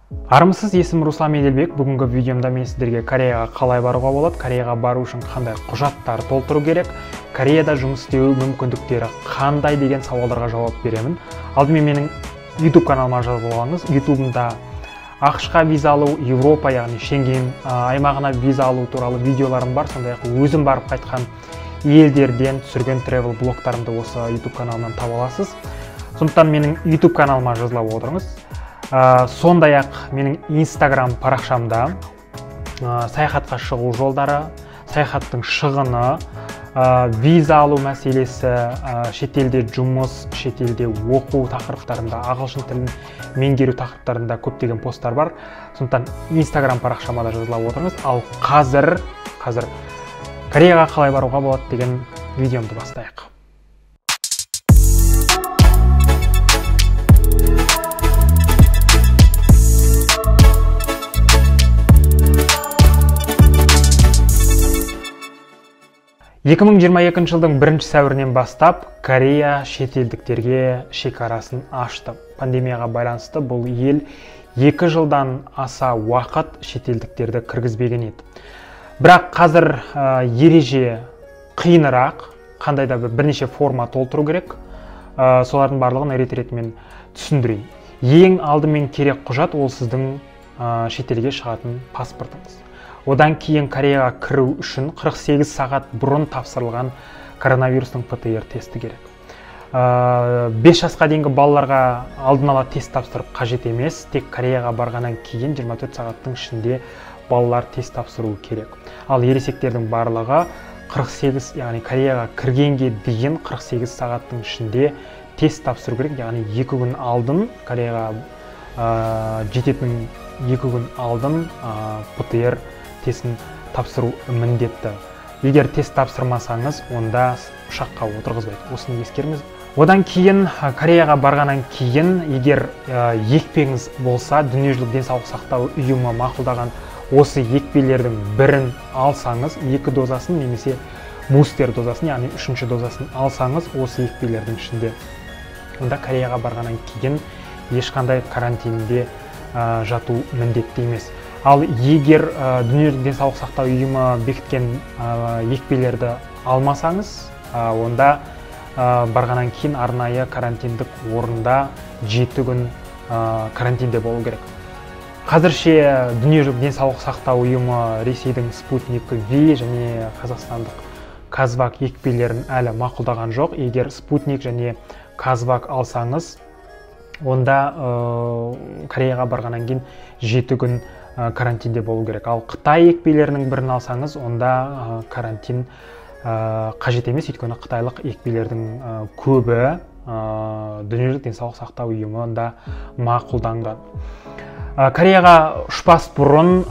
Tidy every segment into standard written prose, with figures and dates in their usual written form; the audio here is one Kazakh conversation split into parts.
Армысыз, есім Руслан Меделбек. Бүгінгі видеомда мен сіздерге Кореяға қалай баруға болады, Кореяға бару үшін қандай құжаттар толтыру керек, Кореяда жұмыс істеу мүмкіндіктері қандай деген сауалдарға жауап беремін. Алдымен менің YouTube каналыма жазылып алыңыз. YouTube'ымда ақш-қа виза алу, Европа, яғни Шенген аймағына виза алу туралы видеоларым бар. Сондай-ақ өзім барып қайтқан елдерден түсірген travel блогтарымды осы YouTube каналымнан таба аласыз. Сондықтан менің YouTube каналыма жазылып отырыңыз. Сондай-ақ менің Instagram парақшамда саяхатқа шығу жолдары, саяхаттың шығыны, виза алу мәселесі, шетелде жұмыс, шетелде оқу тақырыптарында, ағылшын тілін меңгеру тақырыптарында көптеген посттар бар. Сондықтан Instagram парақшама да жазылып отырыңыз. Ал қазір Кореяға қалай баруға болады деген видеомды бастайық. 2022 жылдың 1 сәуірінен бастап Корея шетелдіктерге шекарасын ашты. Пандемияға байланысты бұл ел 2 жылдан аса уақыт шетелдіктерді кіргізбеген еді. Бірақ қазір ереже қиынырақ, қандай да бірнеше форма толтыру керек. Солардың барлығын рет-ретімен түсіндірейін. Ең алдымен керек құжат ол сіздің шетелге шығатын паспортыңыз. Одан кейін Кореяға кіру үшін 48 сағат бұрын тапсырылған коронавирустың ПТР тесті керек. 5 жасқа дейінгі балаларға алдын ала тест тапсырып қажет емес, тек Кореяға барғаннан кейін 24 сағаттың ішінде балалар тест тапсыру керек. Ал ересектердің барлығы 48, яғни Кореяға кіргенге дейін 48 сағаттың ішінде тест тапсыру керек, яғни 2 күн алдын Кореяға жететін 2 күн алдын ПТР тестін тапсыру міндетті. Егер тест тапсырмасаңыз, онда ұшаққа отырғызбайды. Осыны ескеріңіз. Одан кейін Кореяға барғаннан кейін, егер екпеңіз болса, дүниежүзілік денсаулық сақтау ұйымы мақұлдаған осы екпелердің бірін алсаңыз, 2 дозасын немесе бустер дозасын, яғни 3-ші дозасын алсаңыз, осы екпелердің ішінде, онда Кореяға барғаннан кейін ешқандай карантинде жату міндетті емес. Ал егер дүниежүзілік денсаулық сақтау ұйымы бекіткен екпелерді алмасаңыз, онда барғаннан кейін арнайы карантиндік орында 7 күн карантинде болу керек. Қазірше дүниежүзілік денсаулық сақтау ұйымы Ресейдің Спутник V және Қазақстандық Казвак екпелерін әлі мақұлдаған жоқ. Егер Спутник және Казвак алсаңыз, онда Кореяға барғаннан кейін 7 күн карантинде болу керек. Ал Қытай екпелерінің бірін алсаңыз, онда карантин қажет емес, өйткені қытайлық екпелердің көбі дүниежүзілік денсаулық сақтау ұйымында мақұлданған. Кореяға ұшпас бұрын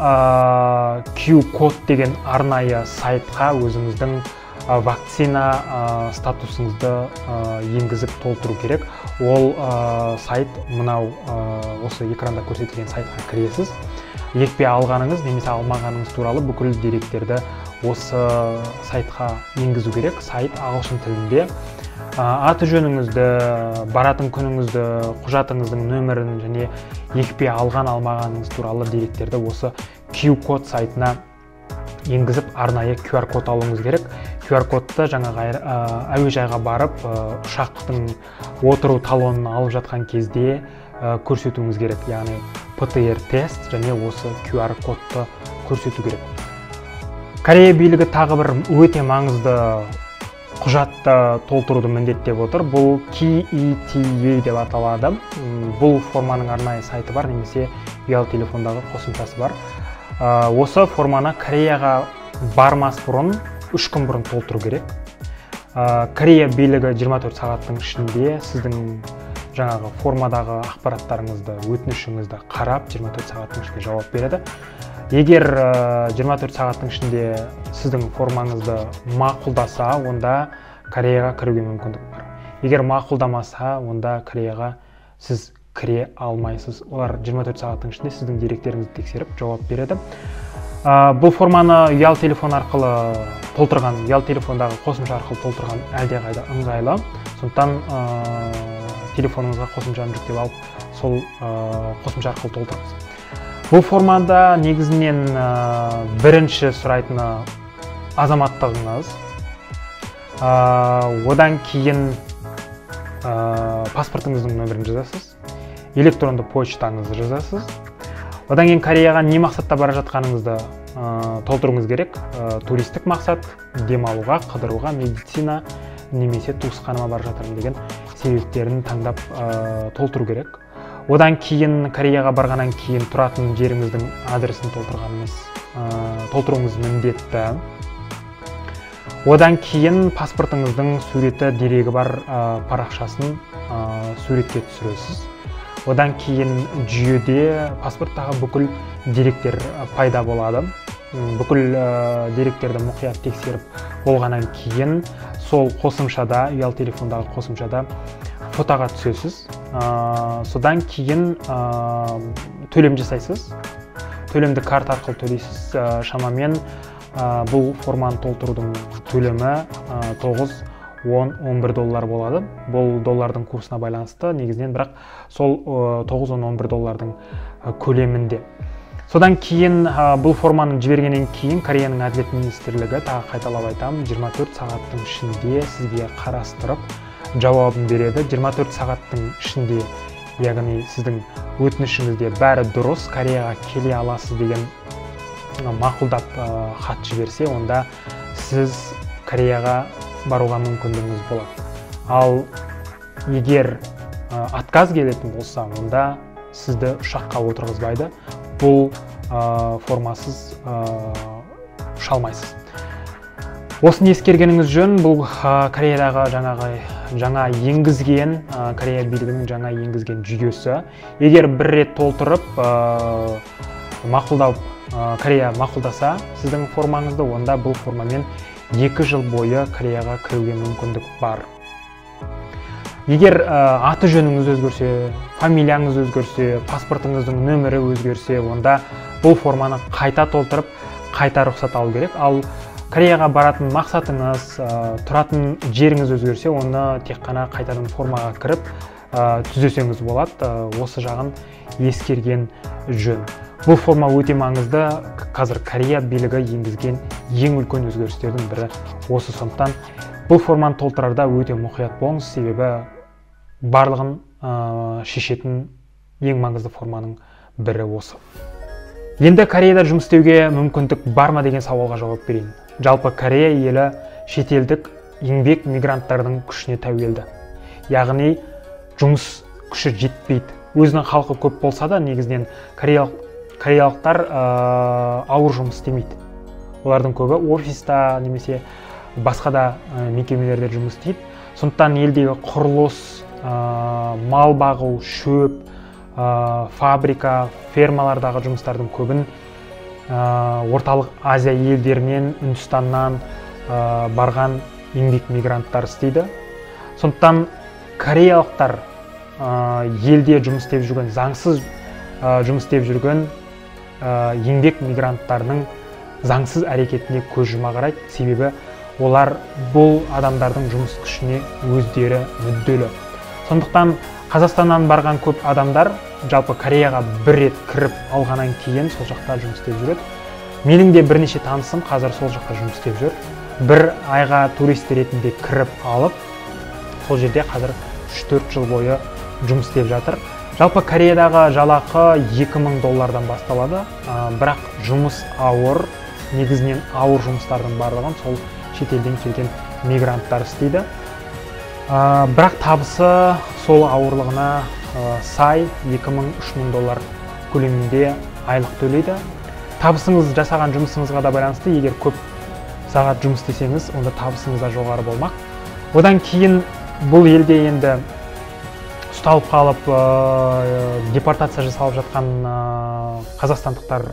Q-код деген арнайы сайтқа өзіңіздің вакцина статусыңызды енгізіп толтыру керек. Ол сайт мынау осы экранда көрсетілген сайтқа кіресіз. Екпе алғаныңыз немесе алмағаныңыз туралы бүкіл деректерді осы сайтқа енгізу керек. Сайт ағылшын тілінде. Аты жөніңізді, баратын күніңізді, құжатыңыздың нөмірін және екпе алған алмағаныңыз туралы деректерді осы Q-код сайтына енгізіп арнайы QR-код алуыңыз керек. QR-кодты жаңағы әуежайға барып, ұшақтың отыру талонын алып жатқан кезде көрсетуіңіз керек. Яғни ПТР тест және осы QR-кодты көрсету керек. Корея билігі тағы бір өте маңызды құжатты толтыруды міндеттеп отыр. Бұл KETA деп аталады. Бұл форманың арнайы сайты бар, немесе ұялы телефондағы қосымшасы бар. Осы форманы Кореяға бармас бұрын 3 күн бұрын толтыру керек. Корея билігі 24 сағаттың ішінде сіздің жаңағы формадағы ақпараттарыңызды, өтінішіңізді қарап 24 сағаттың ішінде жауап береді. Егер 24 сағаттың ішінде сіздің формаңызды мақұлдаса, онда Кореяға кіруге мүмкіндік бар. Егер мақұлдамаса, онда Кореяға сіз кіре алмайсыз. Олар 24 сағаттың ішінде сіздің деректеріңізді тексеріп жауап береді. Бұл форманы ұялы телефон арқылы толтырған, ұялы телефондағы қосымша арқылы толтырған әлдеқайда ыңғайлы. Сондықтан телефоныңызға қосымшаны жүктеп алып, сол қосымша арқылы толтырыңыз. Бұл формада негізінен бірінші сұрайтыны азаматтығыңыз, одан кейін паспортыңыздың нөмірін жазасыз, электронды почтаңызды жазасыз. Одан кейін Кореяға не мақсатта бара жатқаныңызды толтыруыңыз керек. Туристік мақсат, демалуға, қыдыруға, медицина немесе туысқаныма бара жатырмын деген себептерін таңдап толтыру керек. Одан кейін Кореяға барғаннан кейін тұратын жеріңіздің адресін толтыруыңыз міндетті. Одан кейін паспортыңыздың суреті, дерегі бар парақшасын суретке түсіресіз. Одан кейін жүйеде паспорттағы бүкіл деректер пайда болады. Бүкіл деректерді мұқият тексеріп болғаннан кейін сол қосымшада, ұялы телефондағы қосымшада фотоға түсесіз. Содан кейін төлем жасайсыз. Төлемді карта арқылы төлейсіз. Шамамен бұл форманы толтырудың төлемі 9-10-11 доллар болады. Бұл доллардың курсына байланысты негізінен, бірақ сол 9-10-11 доллардың көлемінде. Содан кейін бұл форманы жібергеннен кейін Кореяның әділет министрлігі, тағы қайталап айтамын, 24 сағаттың ішінде сізге қарастырып жауабын береді. 24 сағаттың ішінде, яғни сіздің өтінішіңізде бәрі дұрыс, Кореяға келе аласыз деген мақұлдап хат жіберсе, онда сіз Кореяға баруға мүмкіндігіңіз болады. Ал егер отказ келетін болса, онда сізді ұшаққа отырғызбайды. Бұл формасыз ұша алмайсыз. Осыны ескергеніңіз жөн. Бұл Кореядағы жаңа енгізген, Корея билігінің жаңа енгізген жүйесі. Егер бір рет толтырып, Корея мақұлдаса сіздің формаңызды, онда бұл формамен 2 жыл бойы Кореяға кіруге мүмкіндік бар. Егер аты жөніңіз өзгерсе, фамилияңыз өзгерсе, паспортыңыздың нөмірі өзгерсе, онда бұл форманы қайта толтырып, қайта рұқсат алу керек. Ал Кореяға баратын мақсатыңыз, тұратын жеріңіз өзгерсе, оны тек қана қайтадан формаға кіріп түзесеңіз болады. Осы жағын ескерген жөн. Бұл форма өте маңызды. Қазір Корея билігі енгізген ең үлкен өзгерістердің бірі осы. Сондықтан бұл форманы толтырарда өте мұқият болыңыз, себебі барлығын шешетін ең маңызды форманың бірі осы. Енді Кореяда жұмыс істеуге мүмкіндік бар ма деген сауалға жауап берейін. Жалпы Корея елі шетелдік еңбек мигранттардың күшіне тәуелді. Яғни жұмыс күші жетпейді. Өзінің халқы көп болса да, негізінен кореялықтар ауыр жұмыс істемейді. Олардың көбі офиста немесе басқа да мекемелерде жұмыс істейді. Сондықтан елдегі құрылыс, мал бағу, шөп, фабрика, фермалардағы жұмыстардың көбін орталық Азия елдерінен, Үндістаннан барған еңбек мигранттар істейді. Сондықтан кореялықтар елде жұмыс істеп жүрген, заңсыз жұмыс істеп жүрген еңбек мигранттарының заңсыз әрекетіне көз жұма қарайды. Себебі олар бұл адамдардың жұмыс күшіне өздері мүдделі. Сондықтан Қазақстаннан барған көп адамдар жалпы Кореяға бір рет кіріп алғаннан кейін сол жақта жұмыс істеп жүреді. Менің де бірнеше танысым қазір сол жақта жұмыс істеп жүр. Бір айға турист ретінде кіріп алып, сол жерде қазір 3-4 жыл бойы жұмыс істеп жатыр. Жалпы Кореядағы жалақы 2000 доллардан басталады, бірақ жұмыс ауыр, негізінен ауыр жұмыстардың барлығын сол шетелден келген мигранттар істейді. Бірақ табысы сол ауырлығына сай 2000-3000 доллар көлемінде айлық төлейді. Табысыңыз жасаған жұмысыңызға да байланысты, егер көп сағат жұмыс істесеңіз, онда табысыңыз да жоғары болмақ. Одан кейін бұл елде енді ұсталып қалып, депортация жасалып жатқан қазақстандықтар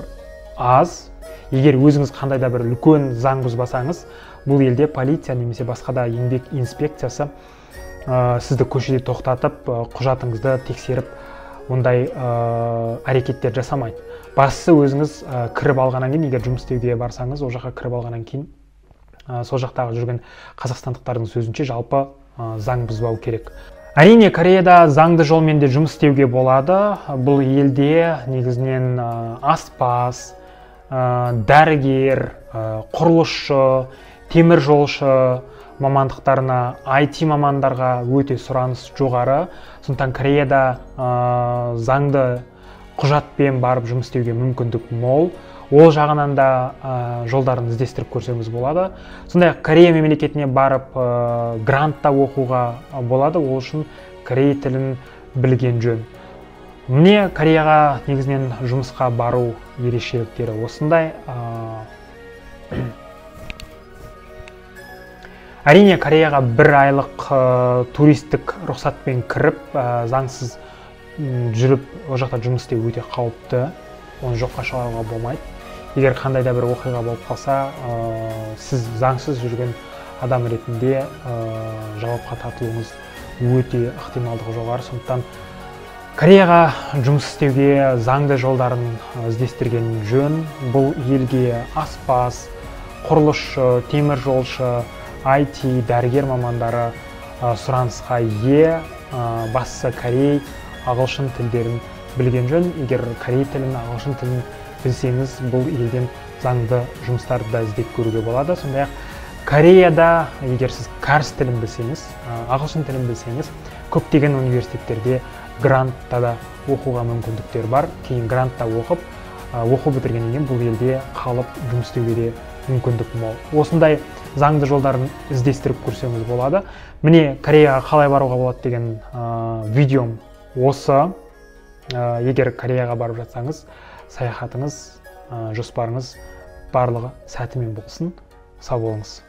аз. Егер өзіңіз қандай да бір үлкен заң бұзбасаңыз, бұл елде полиция немесе басқа да еңбек инспекциясы сізді көшеде тоқтатып, құжатыңызды тексеріп, ондай әрекеттер жасамайды. Бастысы өзіңіз кіріп алғаннан кейін, егер жұмыс істеуге барсаңыз, ол жаққа кіріп алғаннан кейін, сол жақтағы жүрген қазақстандықтардың сөзінше жалпы заң бұзбау керек. Әрине, Кореяда заңды жолмен де жұмыс істеуге болады. Бұл елде негізінен аспаз, дәрігер, құрылысшы, темір жолшы мамандықтарына, IT мамандарға өте сұраныс жоғары. Сондықтан Кореяда заңды құжатпен барып жұмыс істеуге мүмкіндік мол. Ол жағынан да жолдарын іздестіріп көрсеңіз болады. Сондай-ақ Корея мемлекетіне барып грантта оқуға болады. Ол үшін корей тілін білген жөн. Міне Кореяға негізінен жұмысқа бару ерекшеліктері осындай. Әрине, Кореяға 1 айлық туристік рұқсатпен кіріп, заңсыз жүріп, ол жақта жұмыс істеу өте қауіпті. Оны жоққа шығаруға болмайды. Егер қандай да бір оқиға болып қалса, сіз заңсыз жүрген адам ретінде жауапқа тартылуыңыз өте ықтималдығы жоғары. Сондықтан Кореяға жұмыс істеуге заңды жолдарын іздестірген жөн. Бұл елге аспаз, құрылысшы, темір жолшы, IT, дәрігер мамандары сұранысқа ие. Бастысы корей, ағылшын тілдерін білген жөн. Егер корей тілін, ағылшын тілін білсеңіз, бұл елден заңды жұмыстарды да іздеп көруге болады. Сондай-ақ Кореяда, егер сіз кәріс тілін білсеңіз, ағылшын тілін білсеңіз, көптеген университеттерде грантта да оқуға мүмкіндіктер бар. Кейін грантта оқу бітіргеннен кейін бұл елде қалып жұмыс істеуге де мүмкіндік мол. Осындай заңды жолдарын іздестіріп көрсеңіз болады. Міне Кореяға қалай баруға болады деген видеом осы. Егер Кореяға барып жатсаңыз, саяхатыңыз, жоспарыңыз барлығы сәтімен болсын. Сау болыңыз.